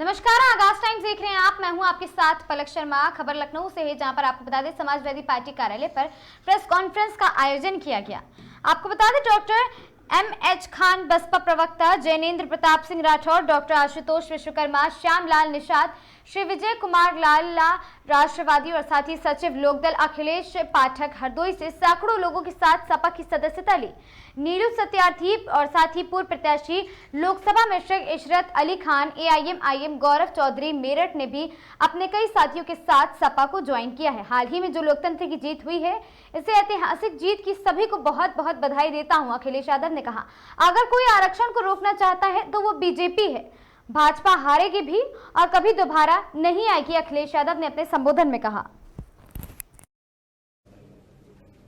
नमस्कार, आगाज टाइम्स देख रहे हैं आप। मैं हूं आपके साथ पलक शर्मा। खबर लखनऊ से है, जहां पर आपको बता दें समाजवादी पार्टी कार्यालय पर प्रेस कॉन्फ्रेंस का आयोजन किया गया। आपको बता दें डॉक्टर एमएच खान, बसपा प्रवक्ता जैनेन्द्र प्रताप सिंह राठौर, डॉक्टर आशुतोष विश्वकर्मा, श्यामलाल निषाद, श्री विजय कुमार लाला राष्ट्रवादी और साथ ही सचिव लोकदल अखिलेश पाठक हरदोई से सैकड़ों लोगों के साथ सपा की सदस्यता ली। नीरू सत्यार्थी और साथ ही पूर्व प्रत्याशी लोकसभा में इशरत अली खान, एआईएम गौरव चौधरी मेरठ ने भी अपने कई साथियों के साथ सपा को ज्वाइन किया है। हाल ही में जो लोकतंत्र की जीत हुई है, इसे ऐतिहासिक जीत की सभी को बहुत बहुत बधाई देता हूं। अखिलेश यादव ने कहा, अगर कोई आरक्षण को रोकना चाहता है तो वो बीजेपी है। भाजपा हारेगी भी और कभी दोबारा नहीं आएगी, अखिलेश यादव ने अपने संबोधन में कहा।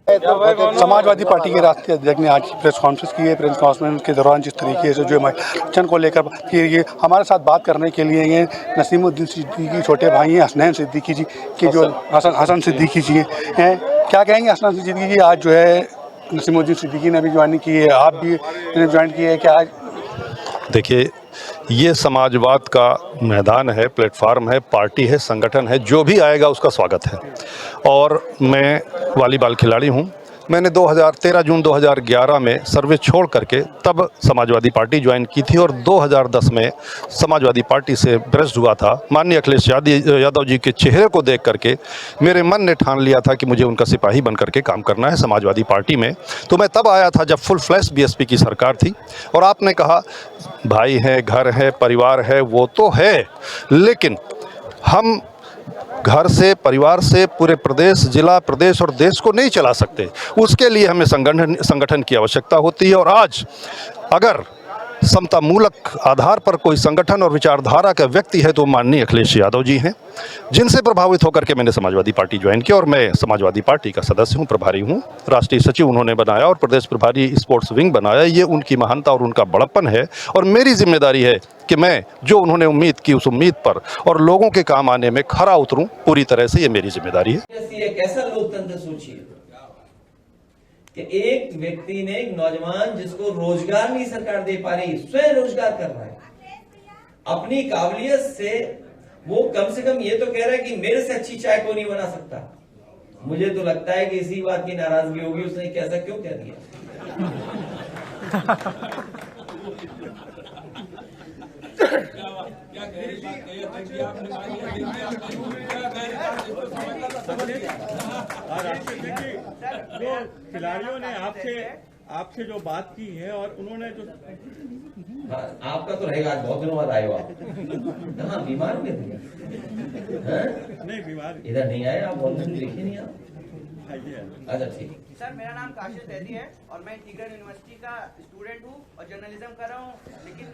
समाजवादी पार्टी के राष्ट्रीय अध्यक्ष ने आज प्रेस कॉन्फ्रेंस की है। प्रेस कॉन्फ्रेंस के दौरान जिस तरीके से जो इलेक्शन को लेकर ये हमारे साथ बात करने के लिए ये नसीमुद्दीन सिद्दीकी छोटे भाई हैं हसनैन सिद्दीकी जी के जो हसन सिद्दीकी जी हैं, क्या कहेंगे हसनैन सिद्दीकी जी? आज जो है नसीमुद्दीन सिद्दीकी ने भी ज्वाइन की है, आप भी ज्वाइन किए हैं, क्या आज? देखिए, ये समाजवाद का मैदान है, प्लेटफार्म है, पार्टी है, संगठन है, जो भी आएगा उसका स्वागत है। और मैं वॉलीबॉल खिलाड़ी हूँ। मैंने 13 जून 2011 में सर्विस छोड़ करके तब समाजवादी पार्टी ज्वाइन की थी और 2010 में समाजवादी पार्टी से भ्रष्ट हुआ था। माननीय अखिलेश यादव जी के चेहरे को देख करके मेरे मन ने ठान लिया था कि मुझे उनका सिपाही बन करके काम करना है समाजवादी पार्टी में। तो मैं तब आया था जब फुल फ्लैश बीएसपी की सरकार थी। और आपने कहा भाई है, घर है, परिवार है, वो तो है, लेकिन हम घर से, परिवार से पूरे प्रदेश, जिला, प्रदेश और देश को नहीं चला सकते। उसके लिए हमें संगठन की आवश्यकता होती है। और आज अगर समता मूलक आधार पर कोई संगठन और विचारधारा का व्यक्ति है तो माननीय अखिलेश यादव जी हैं, जिनसे प्रभावित होकर के मैंने समाजवादी पार्टी ज्वाइन की। और मैं समाजवादी पार्टी का सदस्य हूं, प्रभारी हूं। राष्ट्रीय सचिव उन्होंने बनाया और प्रदेश प्रभारी स्पोर्ट्स विंग बनाया। ये उनकी महानता और उनका बड़प्पन है और मेरी जिम्मेदारी है कि मैं जो उन्होंने उम्मीद की उस उम्मीद पर और लोगों के काम आने में खरा उतरूं पूरी तरह से। ये मेरी जिम्मेदारी है। कैसा लोकतंत्र सोचिए कि एक व्यक्ति ने, एक नौजवान जिसको रोजगार नहीं सरकार दे पा रही, स्वयं रोजगार कर रहा है अपनी काबिलियत से। वो कम से कम ये तो कह रहा है कि मेरे से अच्छी चाय कोई नहीं बना सकता। मुझे तो लगता है कि इसी बात की नाराजगी होगी उसने कैसा क्यों कह दिया। खिलाड़ियों ने आपसे जो बात की है और उन्होंने जो आपका तो रहेगा, आज बहुत दिनों बाद आए हो आप। कहाँ बीमार हुए थे? नहीं बीमार इधर नहीं आए आप, बहुत दिन देखे नहीं आप। अच्छा ठीक। सर, मेरा नाम काशिश दैदी है और मैं टिगरी यूनिवर्सिटी का स्टूडेंट हूँ और जर्नलिज्म कर रहा हूँ। लेकिन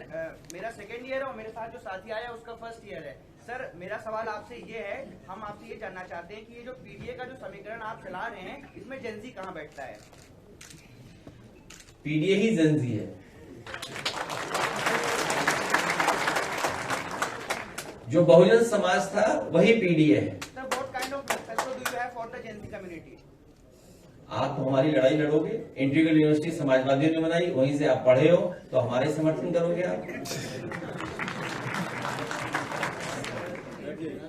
मेरा सेकेंड ईयर है और मेरे साथ जो साथी आया उसका फर्स्ट ईयर है। सर, मेरा सवाल आपसे ये है, हम आपसे ये जानना चाहते हैं कि ये जो पीडीए का जो समीकरण आप चला रहे हैं, इसमें जेंजी कहाँ बैठता है? पीडीए ही जेंजी है। जो बहुजन समाज था वही पीडीए है। Sir, what kind of manifesto do you have for the Gen Z community? आप हमारी लड़ाई लड़ोगे। इंटीग्रल यूनिवर्सिटी समाजवादियों ने बनाई, वहीं से आप पढ़े हो तो हमारे समर्थन करोगे आप।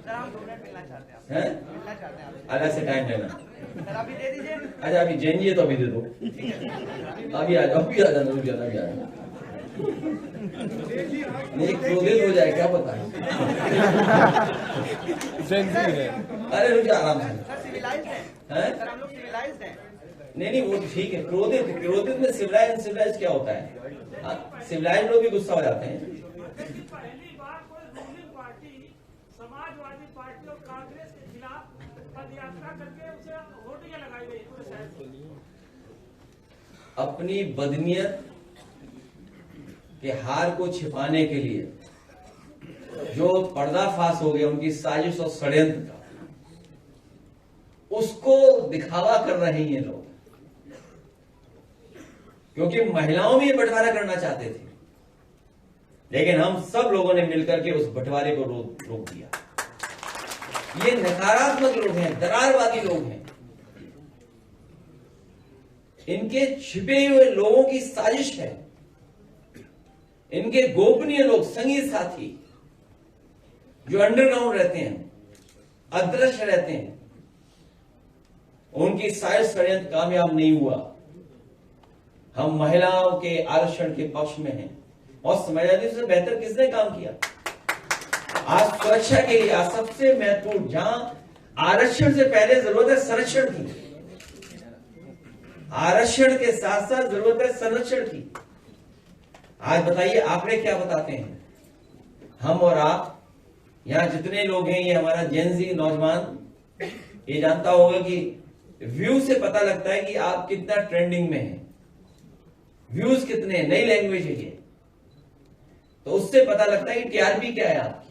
सर, हम 2 मिनट मिलना चाहते हैं। मिलना चाहते हैं आप। अलग से टाइम लेना। सर, अभी दे दीजिए। अच्छा अभी जेंजी है तो अभी दे दो। अभी आ जाओ, अभी आ जाना, अभी आ जाना। नहीं क्रोधित हो जाए क्या पता है। अरे रुक जा आराम से। सर, सिविलाइज्ड हैं। सर, हम लोग सिविलाइज्ड हैं। नहीं वो ठीक है। क्रोधित में सिविलाइज क्या होता है? सिविलाइज लोग भी गुस्सा हो जाते हैं। पहली बार कोई रूलिंग पार्टी समाजवादी पार्टी और कांग्रेस के खिलाफ पदयात्रा करके उसे होर्डिंगें लगाई गई पूरे शहर में। अपनी बदनीयत के हार को छिपाने के लिए जो पर्दाफाश हो गया उनकी साजिश और षड्यंत्र का, उसको दिखावा कर रहे हैं ये लोग। क्योंकि महिलाओं भी ये बंटवारा करना चाहते थे, लेकिन हम सब लोगों ने मिलकर के उस बंटवारे को रोक दिया। ये नकारात्मक लोग हैं, दरारवादी लोग हैं। इनके छिपे हुए लोगों की साजिश है। इनके गोपनीय लोग, संगी साथी, जो अंडरग्राउंड रहते हैं, अदृश्य रहते हैं, उनकी सारे षड्यंत्र कामयाब नहीं हुआ। हम महिलाओं के आरक्षण के पक्ष में हैं और समाजवादी से बेहतर किसने काम किया? आज सुरक्षा के लिए आज सबसे महत्वपूर्ण, जहां आरक्षण से पहले जरूरत है संरक्षण की, आरक्षण के साथ साथ जरूरत है संरक्षण की। आज बताइए आंकड़े क्या बताते हैं? हम और आप यहां जितने लोग हैं, ये हमारा जेनजी नौजवान ये जानता होगा कि व्यू से पता लगता है कि आप कितना ट्रेंडिंग में हैं, व्यूज कितने, नई लैंग्वेज है ये, तो उससे पता लगता है कि टीआरपी क्या है आपकी।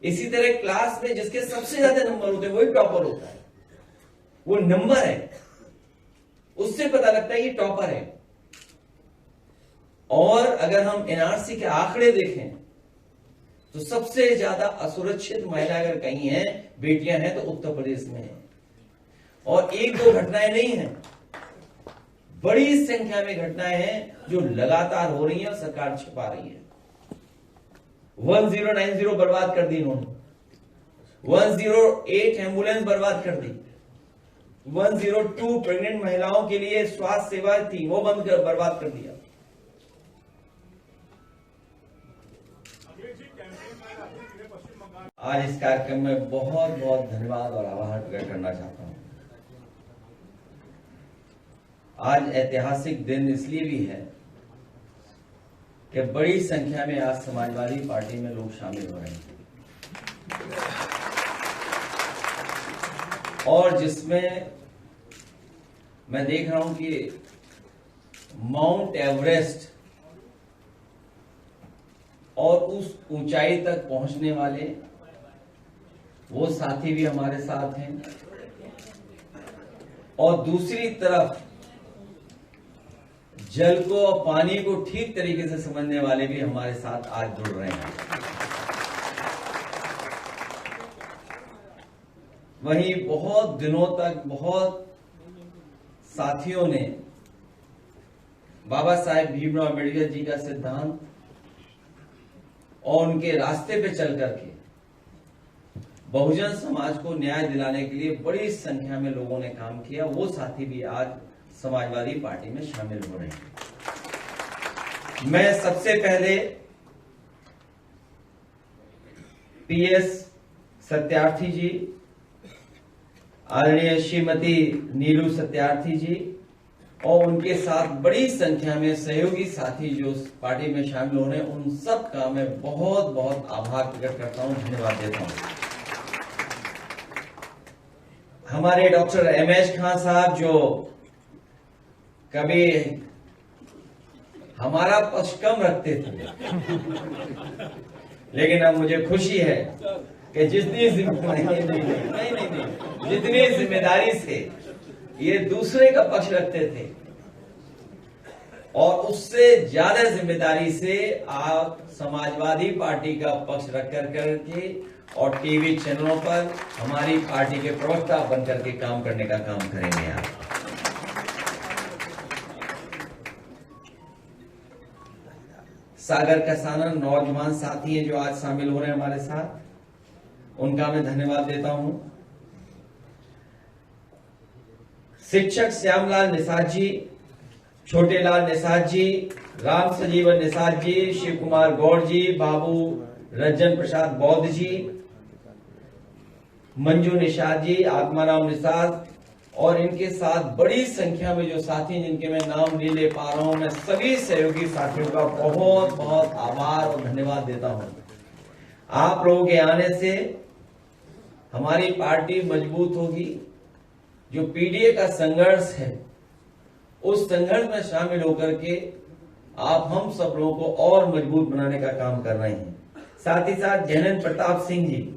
इसी तरह क्लास में जिसके सबसे ज्यादा नंबर होते हैं वही टॉपर होता है, वो नंबर है, उससे पता लगता है कि टॉपर है। और अगर हम एनआरसी के आंकड़े देखें तो सबसे ज्यादा असुरक्षित महिला अगर कहीं है, बेटियां हैं, तो उत्तर प्रदेश में है। और एक दो घटनाएं नहीं हैं, बड़ी संख्या में घटनाएं हैं जो लगातार हो रही हैं और सरकार छिपा रही है। 1090 बर्बाद कर दी इन्होंने, 108 एम्बुलेंस बर्बाद कर दी, 102 प्रेग्नेंट महिलाओं के लिए स्वास्थ्य सेवा थी वो बर्बाद कर दिया। आज इस कार्यक्रम में बहुत बहुत धन्यवाद और आभार प्रकट करना चाहता हूं। आज ऐतिहासिक दिन इसलिए भी है कि बड़ी संख्या में आज समाजवादी पार्टी में लोग शामिल हो रहे हैं, और जिसमें मैं देख रहा हूं कि माउंट एवरेस्ट और उस ऊंचाई तक पहुंचने वाले वो साथी भी हमारे साथ हैं, और दूसरी तरफ जल को और पानी को ठीक तरीके से समझने वाले भी हमारे साथ आज जुड़ रहे हैं। वहीं बहुत दिनों तक बहुत साथियों ने बाबा साहेब भीमराव अम्बेडकर जी का सिद्धांत और उनके रास्ते पे चल करके बहुजन समाज को न्याय दिलाने के लिए बड़ी संख्या में लोगों ने काम किया। वो साथी भी आज समाजवादी पार्टी में शामिल हो रहे हैं। मैं सबसे पहले पीएस सत्यार्थी जी, आदरणीय श्रीमती नीलू सत्यार्थी जी और उनके साथ बड़ी संख्या में सहयोगी साथी जो पार्टी में शामिल हो रहे हैं, उन सब का मैं बहुत बहुत आभार प्रकट करता हूं, धन्यवाद देता हूं। हमारे डॉक्टर एमएच खान साहब जो कभी हमारा पक्ष कम रखते थे, लेकिन अब मुझे खुशी है कि जितनी जिम्मेदारी से ये दूसरे का पक्ष रखते थे और उससे ज्यादा जिम्मेदारी से आप समाजवादी पार्टी का पक्ष रख करके और टीवी चैनलों पर हमारी पार्टी के प्रवक्ता बनकर के काम करने का काम करेंगे। आप सागर कसानन नौजवान साथी हैं जो आज शामिल हो रहे हैं हमारे साथ, उनका मैं धन्यवाद देता हूं। शिक्षक श्यामलाल निषाद जी, छोटेलाल निषाद जी, राम सजीवन निषाद जी, शिव कुमार गौड़ जी, बाबू रंजन प्रसाद बौद्ध जी, मंजू निषाद जी, आत्माराम निषाद और इनके साथ बड़ी संख्या में जो साथी जिनके मैं नाम नहीं ले पा रहा हूं, मैं सभी सहयोगी साथियों का बहुत बहुत आभार और धन्यवाद देता हूं। आप लोगों के आने से हमारी पार्टी मजबूत होगी। जो पीडीए का संघर्ष है, उस संघर्ष में शामिल होकर के आप हम सब लोगों को और मजबूत बनाने का काम कर रहे हैं। साथ ही साथ जैनेन्द्र प्रताप सिंह जी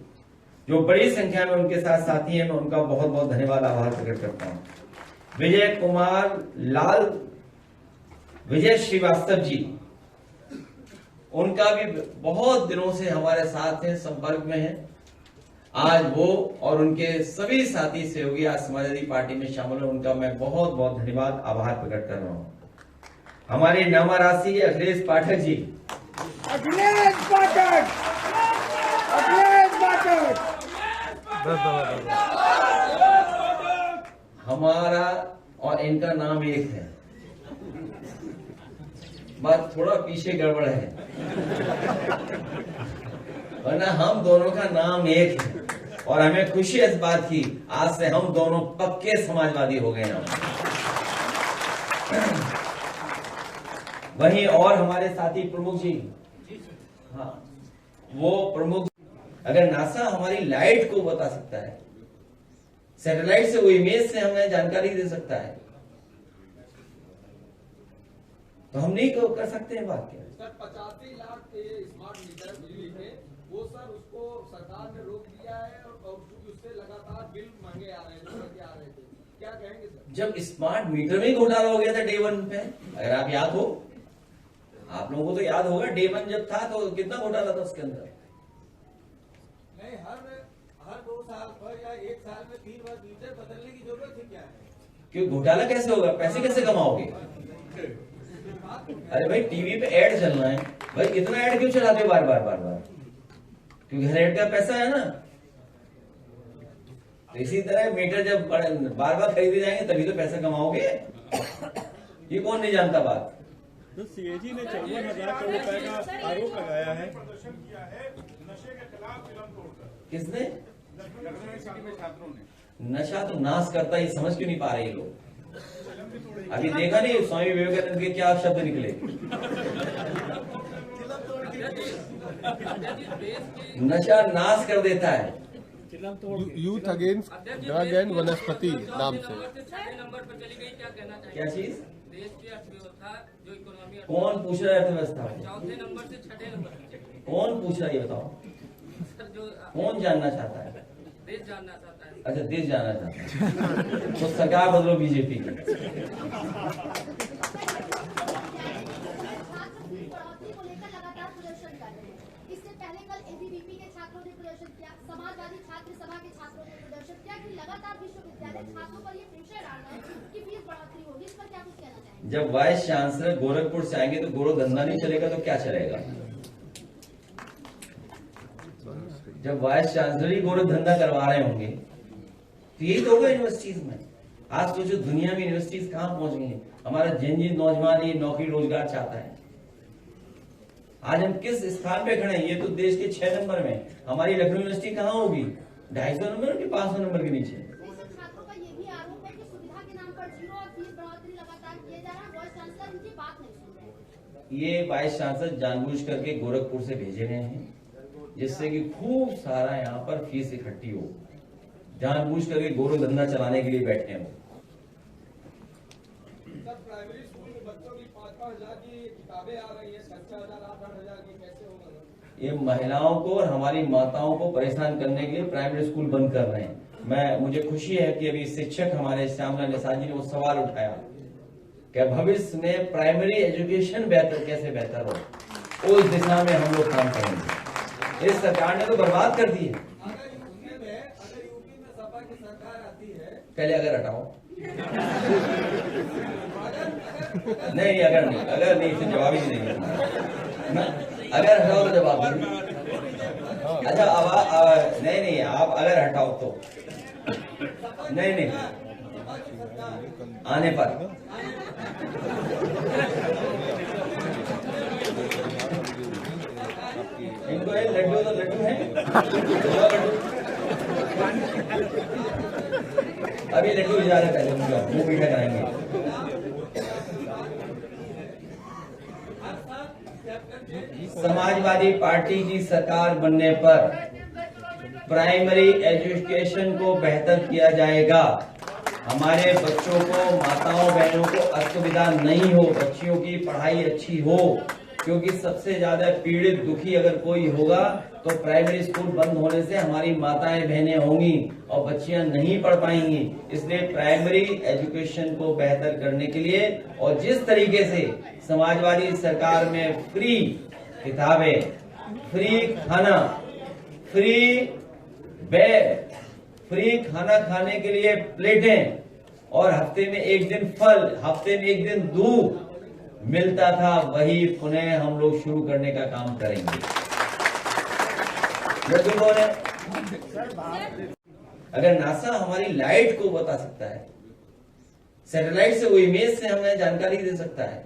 जो बड़ी संख्या में उनके साथ साथी हैं, मैं उनका बहुत बहुत धन्यवाद आभार प्रकट करता हूं। विजय कुमार लाल, विजय श्रीवास्तव जी, उनका भी बहुत दिनों से हमारे साथ हैं, संपर्क में हैं। आज वो और उनके सभी साथी सहयोगी आज समाजवादी पार्टी में शामिल हैं, उनका मैं बहुत बहुत धन्यवाद आभार प्रकट कर रहा हूं। हमारे नामा राशि अखिलेश पाठक जी, हमारा और इनका नाम एक है, बात थोड़ा पीछे गड़बड़ है, वरना हम दोनों का नाम एक है। और हमें खुशी इस बात की, आज से हम दोनों पक्के समाजवादी हो गए हैं। वहीं और हमारे साथी प्रमुख जी, हाँ वो प्रमुख, अगर नासा हमारी लाइट को बता सकता है, सैटेलाइट से वो इमेज से हमें जानकारी दे सकता है, तो हम नहीं कर सकते हैं बात क्या? सर 85 लाख के स्मार्ट मीटर दिल्ली में, वो सर उसको सरकार ने रोक दिया है और उससे लगातार बिल मांगे आ रहे थे, क्या कहेंगे सर? जब स्मार्ट मीटर में ही घोटाला हो गया था डे 1 पे, अगर आप याद हो, आप लोगों को तो याद होगा, डे 1 जब था तो कितना घोटाला था उसके अंदर। नहीं, हर 2 साल पर या 1 साल में 3 बार मीटर बदलने की जरूरत है क्या है? क्यों घोटाला कैसे होगा, पैसे कैसे कमाओगे? अरे भाई टीवी पे ऐड चलना है, भाई इतना ऐड क्यों चलाते हो बार बार? क्योंकि हर ऐड का पैसा है ना। तो इसी तरह मीटर जब बार बार खरीदे जाएंगे तभी तो पैसा कमाओगे, ये कौन नहीं जानता बात। तो सीएजी ने 54,000 करोड़ रुपए का आरोप लगाया है। किसने? नशा तो नाश करता, ये समझ क्यों नहीं पा रहे ये लोग? अभी देखा नहीं स्वामी विवेकानंद के क्या शब्द निकले, नशा नाश कर देता है। यूथ अगेंस्ट ड्रग एंड वनस्पति नाम से क्या चीज? देश की अर्थव्यवस्था जो इकोनॉमी, कौन पूछ रहा है अर्थव्यवस्था? 4थे नंबर से 6ठे नंबर। कौन पूछ रहा है ये बताओ? सर जो कौन जानना चाहता है? देश जानना चाहता है। अच्छा देश जानना चाहता है, तो सरकार बदलो बीजेपी की। इससे पहले कल एबीवीपी के छात्रों ने प्रदर्शन किया, समाजवादी छात्र सभा के छात्रों ने प्रदर्शन किया कि लगातार विश्वविद्यालय छात्रों पर ये प्रेशर डाल रहे हैं कि फीस बढ़ोतरी होगी, इस पर क्या कुछ कहना चाहेंगे? जब वाइस चांसलर गोरखपुर से आएंगे तो गोरो धंधा नहीं चलेगा तो क्या चलेगा? जब वाइस चांसलर ही गोरख धंधा करवा रहे होंगे तो यही तो होगा यूनिवर्सिटीज में। आज सोचो दुनिया में यूनिवर्सिटीज कहां पहुंच गई हैं। हमारा जिन नौजवान ये नौकरी रोजगार चाहता है, आज हम किस स्थान पे खड़े हैं? ये तो देश के 6 नंबर में, हमारी लखनऊ यूनिवर्सिटी कहां होगी? 250 नंबर कि 500 नंबर के नीचे? छात्रों का ये भी आरोप है कि सुविधा के नाम पर जीरो और फीस बढ़ोतरी लगातार किए जा रहा है, वाइस चांसलर इनकी बात नहीं सुन रहे। ये वाइस चांसलर जानबूझ करके गोरखपुर से भेजे गए हैं जिससे कि खूब सारा यहाँ पर फीस इकट्ठी हो, जानबूझ करके गोरो धंधा चलाने के लिए बैठे हैं। प्राइमरी स्कूल में बच्चों की 5,000 की किताबें आ रही है, 6,000 8,000 की, कैसे होगा? ये महिलाओं को और हमारी माताओं को परेशान करने के लिए प्राइमरी स्कूल बंद कर रहे हैं। मुझे खुशी है कि अभी शिक्षक हमारे श्यामलाल निषाद जी ने वो सवाल उठाया कि भविष्य में प्राइमरी एजुकेशन कैसे बेहतर हो, उस दिशा में हम लोग काम करेंगे। इस सरकार ने तो बर्बाद कर दी है। अगर यूपी में सपा की सरकार आती है, पहले अगर हटाओ नहीं, अगर नहीं फिर जवाब ही नहीं देना। अगर हटाओ तो जवाब नहीं। अच्छा अब नहीं आप अगर हटाओ तो नहीं आने पर इनको ये लड्डू तो लड्डू है, अभी लड्डू जा रहे पहले उनका मुंह मीठा कराएंगे। समाजवादी पार्टी की सरकार बनने पर प्राइमरी एजुकेशन को बेहतर किया जाएगा। हमारे बच्चों को, माताओं बहनों को असुविधा नहीं हो, बच्चियों की पढ़ाई अच्छी हो, क्योंकि सबसे ज्यादा पीड़ित दुखी अगर कोई होगा तो प्राइमरी स्कूल बंद होने से हमारी माताएं बहनें होंगी और बच्चियां नहीं पढ़ पाएंगी। इसलिए प्राइमरी एजुकेशन को बेहतर करने के लिए और जिस तरीके से समाजवादी सरकार में फ्री किताबें, फ्री खाना, फ्री बैग, फ्री खाना खाने के लिए प्लेटें और हफ्ते में 1 दिन फल, हफ्ते में 1 दिन दूध, मिलता था वही पुनः हम लोग शुरू करने का काम करेंगे। अगर नासा हमारी लाइट को बता सकता है, सैटेलाइट से वो इमेज से हमें जानकारी दे सकता है,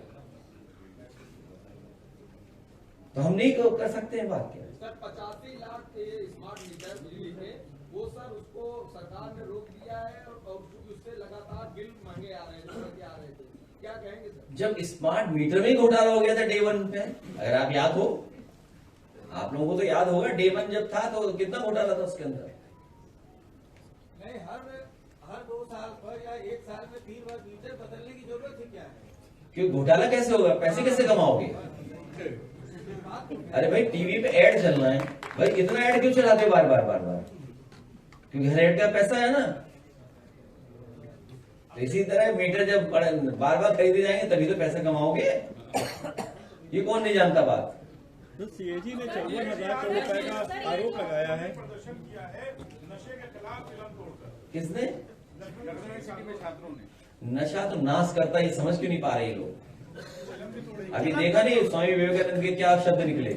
तो हम नहीं कर सकते हैं बात क्या? सर 85 लाख स्मार्ट मीटर बिजली थे, वो सर उसको सरकार ने रोक दिया है और उससे लगातार बिल महंगे आ रहे थे, क्या कहेंगे सर? जब स्मार्ट मीटर में घोटाला हो गया था डे 1 पे, अगर आप याद हो, आप लोगों को तो याद होगा, डे 1 जब था तो कितना घोटाला था उसके अंदर। नहीं, हर 2 साल पर या 1 साल में 3 बार मीटर बदलने की जरूरत है क्या है? क्यों घोटाला कैसे होगा? पैसे कैसे कमाओगे? अरे भाई टीवी पे ऐड चलना है, भाई इतना ऐड क्यों चलाते हो बार बार? क्योंकि हर ऐड का पैसा है ना। तो इसी तरह मीटर जब बार बार खरीदे जाएंगे तभी तो पैसे कमाओगे। ये कौन नहीं जानता बात? तो सीएजी ने 54,000 करोड़ रुपए का आरोप लगाया है। किसने? नशा तो नाश करता, ये समझ क्यों नहीं पा रहे ये लोग? अभी देखा नहीं स्वामी विवेकानंद के क्या शब्द निकले?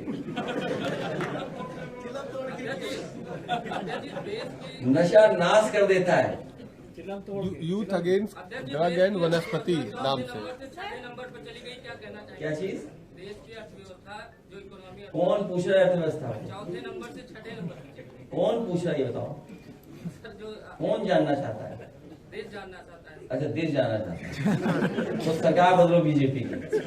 नशा नाश कर देता है। यूथ अगेंस्ट ड्रग एंड वनस्पति नाम से। 6 नंबर पर चली गई, क्या कहना चाहिए? क्या चीज? देश की अर्थव्यवस्था जो इकोनॉमी, कौन पूछ रहा है अर्थव्यवस्था? 4थे नंबर से 6ठे नंबर पर चली गई। कौन पूछ रहा है ये बताओ? सर जो कौन जानना चाहता है? देश जानना चाहता है। अच्छा देश जानना चाहता है तो सरकार बदलो बीजेपी की। छात्र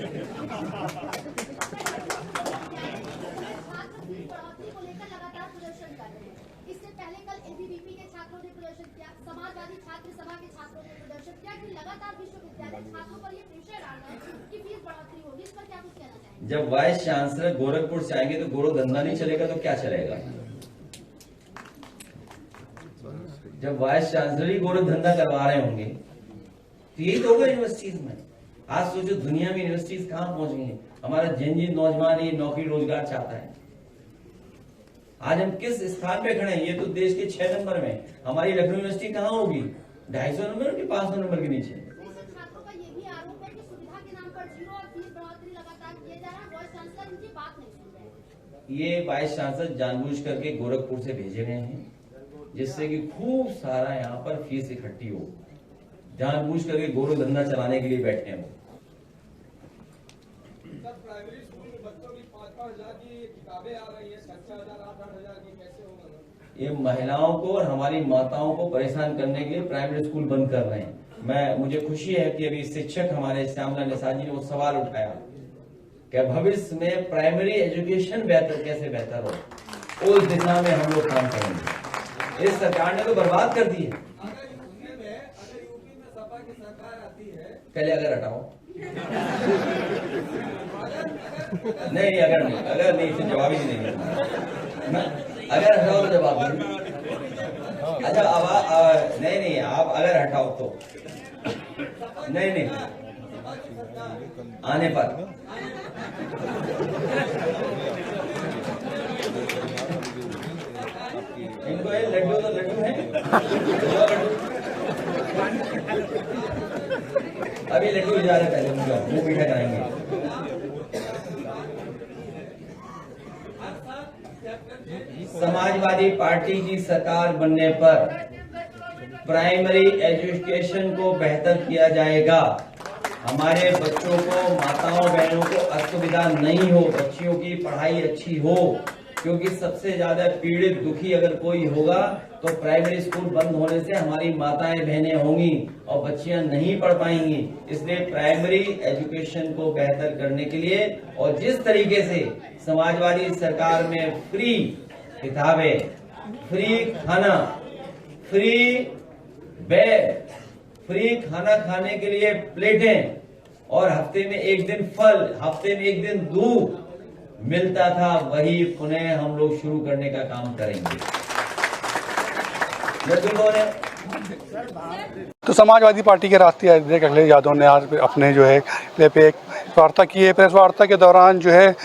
फीस बढ़ोतरी को लेकर लगातार प्रदर्शन कर रहे हैं। इससे पहले कल एबीवीपी के छात्रों ने प्रदर्शन किया, समाजवादी छात्र सभा के छात्रों ने प्रदर्शन किया कि लगातार विश्वविद्यालय छात्रों पर ये प्रेशर डाल रहा है कि फीस बढ़ोतरी होगी। इस पर क्या कुछ कहना चाहेंगे? जब वाइस चांसलर गोरखपुर से आएंगे तो गोरो धंधा नहीं चलेगा तो क्या चलेगा? जब वाइस चांसलर ही गोरख धंधा करवा रहे होंगे तो यही तो होगा यूनिवर्सिटीज में। आज सोचो दुनिया में यूनिवर्सिटीज कहां पहुंच गई हैं। हमारा जिन नौजवान ये नौकरी रोजगार चाहता है। आज हम किस स्थान पे खड़े हैं? ये तो देश के 6 नंबर में, हमारी लखनऊ यूनिवर्सिटी कहां होगी? 250 नंबर कि 500 नंबर के नीचे? छात्रों का ये भी आरोप है कि सुविधा के नाम पर जीरो और फीस बढ़ोतरी लगातार किए जा रहा है। वाइस चांसलर इनकी बात नहीं सुन रहे। ये वाइस चांसलर जानबूझ करके गोरखपुर से भेजे गए हैं जिससे कि खूब सारा यहाँ पर फीस इकट्ठी हो। जानबूझ करके गोरो धंधा चलाने के लिए बैठे हैं। सर प्राइमरी स्कूल में बच्चों की 5-5 हजार की किताबें आ रही है, 6,000 8-8 हजार की, कैसे होगा? ये महिलाओं को और हमारी माताओं को परेशान करने के लिए प्राइमरी स्कूल बंद कर रहे हैं। मुझे खुशी है कि अभी शिक्षक हमारे श्यामला निषाद जी ने वो सवाल उठाया कि भविष्य में प्राइमरी एजुकेशन कैसे बेहतर हो, उस दिशा में हम लोग काम करेंगे। इस सरकार ने तो बर्बाद कर दी है। अगर यूपी में सपा की सरकार आती है, पहले अगर हटाओ नहीं, अगर नहीं तो जवाब ही नहीं है। अगर हटाओ तो जवाब नहीं। अच्छा अब नहीं आप अगर हटाओ तो नहीं आने पर इनको ये लड्डू तो लड्डू है। अभी लड्डू जा रहे पहले उनका मुंह मीठा कराएंगे। समाजवादी पार्टी की सरकार बनने पर प्राइमरी एजुकेशन को बेहतर किया जाएगा। हमारे बच्चों को, माताओं बहनों को असुविधा नहीं हो, बच्चियों की पढ़ाई अच्छी हो, क्योंकि सबसे ज्यादा पीड़ित दुखी अगर कोई होगा तो प्राइमरी स्कूल बंद होने से हमारी माताएं बहनें होंगी और बच्चियां नहीं पढ़ पाएंगी। इसलिए प्राइमरी एजुकेशन को बेहतर करने के लिए और जिस तरीके से समाजवादी सरकार में फ्री किताबें, फ्री खाना, फ्री बेड, फ्री खाना खाने के लिए प्लेटें और हफ्ते में एक दिन फल, हफ्ते में एक दिन दूध मिलता था, वही पुनः हम लोग शुरू करने का काम करेंगे। तो समाजवादी पार्टी के राष्ट्रीय अध्यक्ष अखिलेश यादव ने आज अपने जो है पे एक वार्ता की है। प्रेस वार्ता के दौरान जो है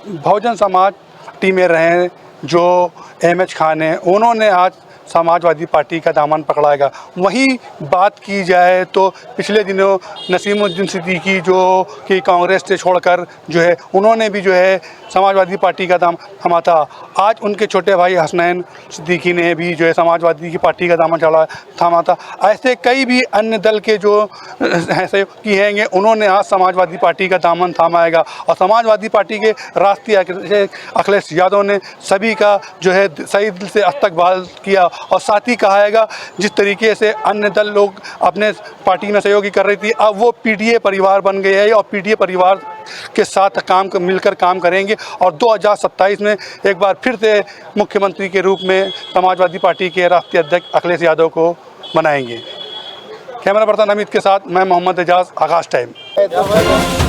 बहुजन समाज टीम में रहे जो एमएच खान हैं, उन्होंने आज समाजवादी पार्टी का दामन पकड़ाएगा। वहीं बात की जाए तो पिछले दिनों नसीमुद्दीन सिद्दीकी जो कि कांग्रेस से छोड़कर जो है उन्होंने भी जो है समाजवादी पार्टी का दाम थामा था। आज उनके छोटे भाई हसनैन सिद्दीकी ने भी जो है समाजवादी की पार्टी का दामन थामा था। ऐसे कई भी अन्य दल के जो सहयोगी हैं उन्होंने आज समाजवादी पार्टी का दामन थामाएगा और समाजवादी पार्टी के राष्ट्रीय अखिलेश यादव ने सभी का जो है सही दिल से इस्तकबाल किया और साथ ही कहाएगा जिस तरीके से अन्य दल लोग अपने पार्टी में सहयोगी कर रही थी, अब वो पीडीए परिवार बन गए हैं और पीडीए परिवार के साथ मिलकर काम करेंगे और 2027 में एक बार फिर से मुख्यमंत्री के रूप में समाजवादी पार्टी के राष्ट्रीय अध्यक्ष अखिलेश यादव को बनाएंगे। कैमरा पर्सन अमित के साथ मैं मोहम्मद एजाज, आकाश टाइम।